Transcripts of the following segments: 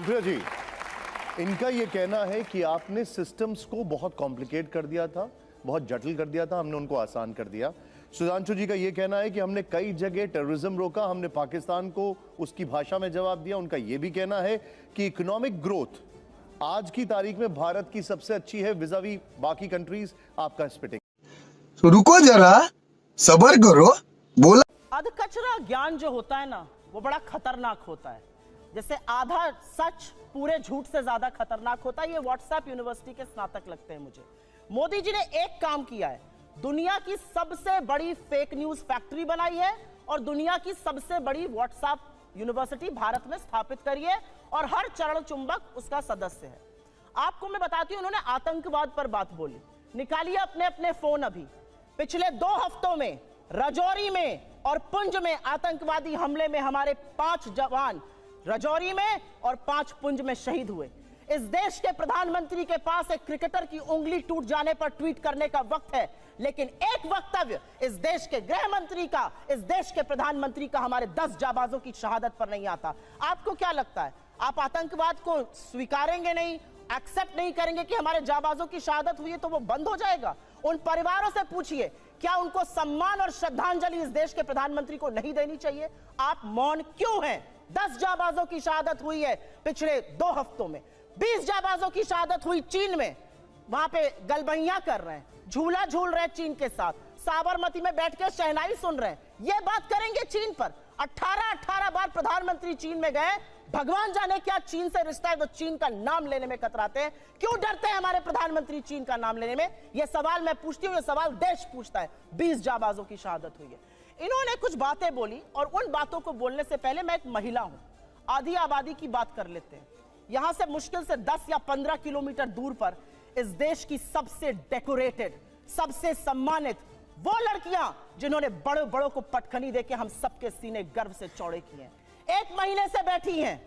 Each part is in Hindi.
सुप्रिया जी, इनका ये कहना है कि आपने सिस्टम्स को बहुत कॉम्प्लिकेट कर दिया था, बहुत जटिल कर दिया था, हमने उनको आसान कर दिया। सुधांशु जी का ये कहना है कि हमने कई जगह टेररिज्म रोका, हमने पाकिस्तान को उसकी भाषा में जवाब दिया। उनका ये भी कहना है कि इकोनॉमिक ग्रोथ आज की तारीख में भारत की सबसे अच्छी है विज़ावी बाकी कंट्रीज। आपका स्पिटिंग। तो रुको जरा, सब्र करो, बोला। अधकचरा ज्ञान जो होता है ना, वो बड़ा खतरनाक होता है। जैसे आधा सच पूरे झूठ से ज्यादा खतरनाक होता है। ये व्हाट्सएप यूनिवर्सिटी के स्नातक लगते हैं मुझे। मोदी जी ने एक काम किया है, दुनिया की सबसे बड़ी फेक न्यूज फैक्ट्री बनाई है और दुनिया की सबसे बड़ी व्हाट्सएप यूनिवर्सिटी भारत में स्थापित करी है और हर चरण चुंबक उसका सदस्य है। आपको मैं बताती हूं, उन्होंने आतंकवाद पर बात बोली। निकालिए अपने अपने फोन अभी। पिछले 2 हफ्तों में राजौरी में और पुंछ में आतंकवादी हमले में हमारे 5 जवान राजौरी में और 5 पुंछ में शहीद हुए। इस देश के प्रधानमंत्री के पास एक क्रिकेटर की उंगली टूट जाने पर ट्वीट करने का वक्त है, लेकिन एक वक्तव्य इस देश के गृह मंत्री का, इस देश के प्रधानमंत्री का हमारे 10 जाबाजों की शहादत पर नहीं आता। आपको क्या लगता है, आप आतंकवाद को स्वीकारेंगे नहीं, एक्सेप्ट नहीं करेंगे कि हमारे जाबाजों की शहादत हुई है तो वो बंद हो जाएगा? उन परिवारों से पूछिए, क्या उनको सम्मान और श्रद्धांजलि इस देश के प्रधानमंत्री को नहीं देनी चाहिए? आप मौन क्यों हैं? 10 जाबाजों की शहादत हुई है पिछले 2 हफ्तों में। 20 जाबाजों की शहादत हुई चीन में, वहां पे गलबैया कर रहे हैं, झूला झूल रहे हैं चीन के साथ, साबरमती में बैठ के शहनाई सुन रहे हैं। ये बात करेंगे चीन पर? 18 बार प्रधानमंत्री चीन में गए, भगवान जाने क्या चीन से रिश्ता है, तो चीन का नाम लेने में कतराते हैं। क्यों डरते हैं हमारे प्रधानमंत्री चीन का नाम लेने में? यह सवाल मैं पूछती हूं, यह सवाल देश पूछता है। 20 जाबाजों की शहादत हुई है। इन्होंने कुछ बातें बोली और उन बातों को बोलने से पहले मैं एक महिला हूं, आधी आबादी की बात कर लेते हैं। यहां से मुश्किल से 10 या 15 किलोमीटर दूर पर इस देश की सबसे डेकोरेटेड, सबसे सम्मानित वो लड़कियां जिन्होंने बड़ों बड़ों को पटखनी देके हम सबके सीने गर्व से चौड़े किए हैं, 1 महीने से बैठी हैं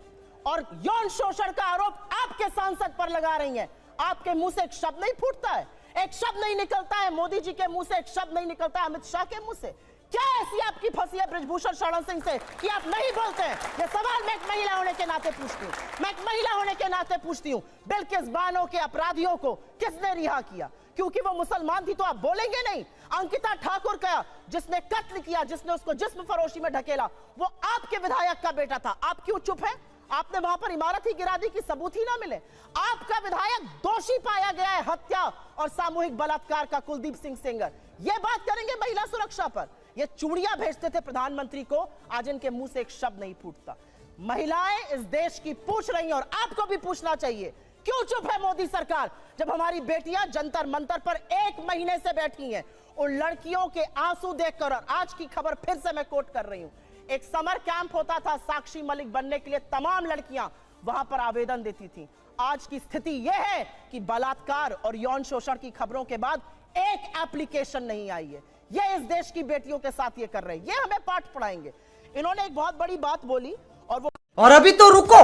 और यौन शोषण का आरोप आपके सांसद पर लगा रही हैं। आपके मुंह से एक शब्द नहीं फूटता है, एक शब्द नहीं निकलता है मोदी जी के मुंह से, एक शब्द नहीं निकलता है अमित शाह के मुंह से। क्या ऐसी आपकी फंसी है ब्रजभूषण शरण सिंह से कि आप नहीं बोलते हैं? ये सवाल मैं एक महिला होने के नाते पूछती हूँ, मैं एक महिला होने के नाते पूछती हूँ। बिल्किस बानो के अपराधियों को किसने रिहा किया? क्योंकि वो मुसलमान थी तो आप बोलेंगे नहीं? अंकिता ठाकुर का जिसने कत्ल किया, जिसने उसको जिस्म फरोशी में ढकेला, वो आपके विधायक का बेटा था। आप क्यों चुप है? आपने वहां पर इमारत ही गिरा दी कि सबूत ही ना मिले। आपका विधायक दोषी पाया गया है हत्या और सामूहिक बलात्कार का, कुलदीप सिंह सेंगर। ये बात करेंगे महिला सुरक्षा पर? ये चूड़ियां भेजते थे प्रधानमंत्री को, आज इनके मुंह से एक शब्द नहीं फूटता। महिलाएं इस देश की पूछ रही हैं और आपको भी पूछना चाहिए, क्यों चुप है मोदी सरकार? जब हमारी बेटियां जंतर मंतर पर 1 महीने से बैठी हैं, उन लड़कियों के आंसू देखकर, और आज की खबर फिर से मैं कोट कर रही हूं, एक समर कैंप होता था साक्षी मलिक बनने के लिए, तमाम लड़कियां वहां पर आवेदन देती थी। आज की स्थिति यह है कि बलात्कार और यौन शोषण की खबरों के बाद एक एप्लीकेशन नहीं आई है। ये इस देश की बेटियों के साथ ये कर रहे हैं, ये हमें पाठ पढ़ाएंगे। इन्होंने एक बहुत बड़ी बात बोली और अभी तो रुको,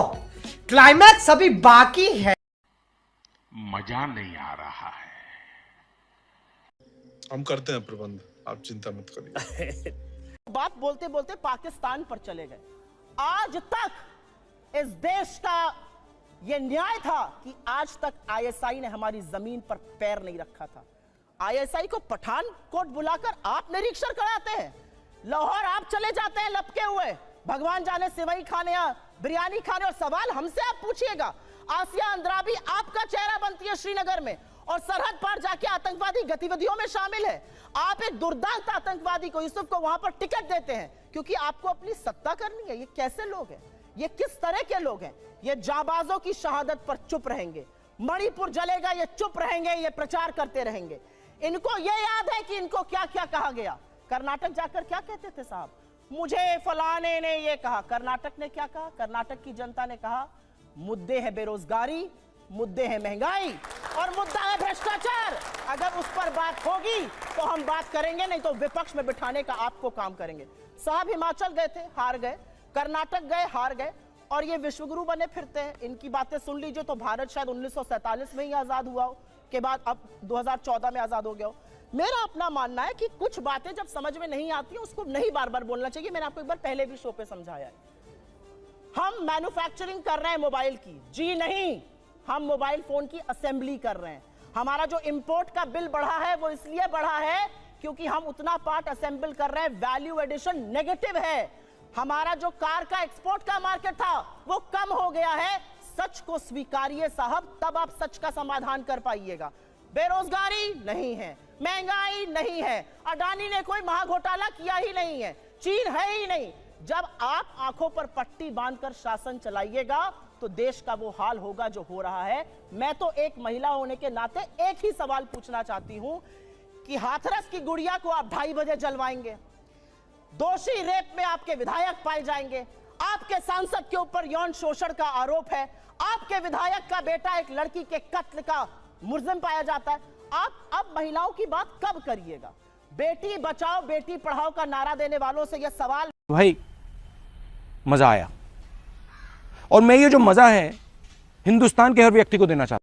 क्लाइमैक्स अभी बाकी है। मजा नहीं आ रहा है। हम करते हैं प्रबंध, आप चिंता मत करिए। बात बोलते बोलते पाकिस्तान पर चले गए। आज तक इस देश का यह न्याय था कि आज तक आईएसआई ने हमारी जमीन पर पैर नहीं रखा था। आईएसआई को पठानकोट बुलाकर आप निरीक्षण कराते हैं, लाहौर आप चले जाते हैं लपके हुए, भगवान जाने सेवई खाने या बिरयानी खाने, और सवाल हमसे आप पूछिएगा। आसिया अंद्राबी आपका चेहरा बनती है श्रीनगर में और सरहद पार जाके आतंकवादी गतिविधियों में शामिल है। आप एक दुर्दांत आतंकवादी को, यूसुफ को, वहां पर टिकट देते हैं क्योंकि आपको अपनी सत्ता करनी है। ये कैसे लोग हैं? ये किस तरह के लोग हैं? ये जाबाजों की शहादत पर चुप रहेंगे, मणिपुर जलेगा ये चुप रहेंगे, ये प्रचार करते रहेंगे। इनको ये याद है कि इनको क्या क्या कहा गया। कर्नाटक जाकर क्या कहते थे साहब? मुझे फलाने ने ये कहा। कर्नाटक ने क्या कहा? कर्नाटक की जनता ने कहा, मुद्दे है बेरोजगारी, मुद्दे है महंगाई और मुद्दा है भ्रष्टाचार। अगर उस पर बात होगी तो हम बात करेंगे, नहीं तो विपक्ष में बिठाने का आपको काम करेंगे। साहब हिमाचल गए थे, हार गए, कर्नाटक गए, हार गए, और ये विश्वगुरु बने फिरते हैं। इनकी बातें सुन लीजिए तो भारत शायद 1947 में ही आजाद हुआ हो, के बाद अब 2014 में आजाद हो गया हो। मेरा अपना मानना है कि कुछ बातें जब समझ में नहीं आती उसको नहीं बार बार बोलना चाहिए। मैंने आपको एक बार पहले भी शो पे समझाया है। हम मैन्युफैक्चरिंग कर रहे हैं मोबाइल की, जी नहीं, हम मोबाइल फोन की असेंबली कर रहे हैं। हमारा जो इंपोर्ट का बिल बढ़ा है वो इसलिए बढ़ा है क्योंकि हम उतना पार्ट असेंबल कर रहे हैं, वैल्यू एडिशन नेगेटिव है। हमारा जो कार का एक्सपोर्ट का मार्केट था वो कम हो गया है। सच को स्वीकारिए साहब, तब आप सच का समाधान कर पाइएगा। बेरोजगारी नहीं है, महंगाई नहीं है, अडानी ने कोई महाघोटाला किया ही नहीं है, चीन है ही नहीं। जब आप आंखों पर पट्टी बांधकर शासन चलाइएगा तो देश का वो हाल होगा जो हो रहा है। मैं तो एक महिला होने के नाते एक ही सवाल पूछना चाहती हूं कि हाथरस की गुड़िया को आप 2:30 बजे जलवाएंगे, दोषी रेप में आपके विधायक पाए जाएंगे, आपके सांसद के ऊपर यौन शोषण का आरोप है, आपके विधायक का बेटा एक लड़की के कत्ल का मुलजिम पाया जाता है। आप अब महिलाओं की बात कब करिएगा? बेटी बचाओ बेटी पढ़ाओ का नारा देने वालों से यह सवाल। भाई मजा आया, और मैं ये जो मजा है हिंदुस्तान के हर व्यक्ति को देना चाहता हूं।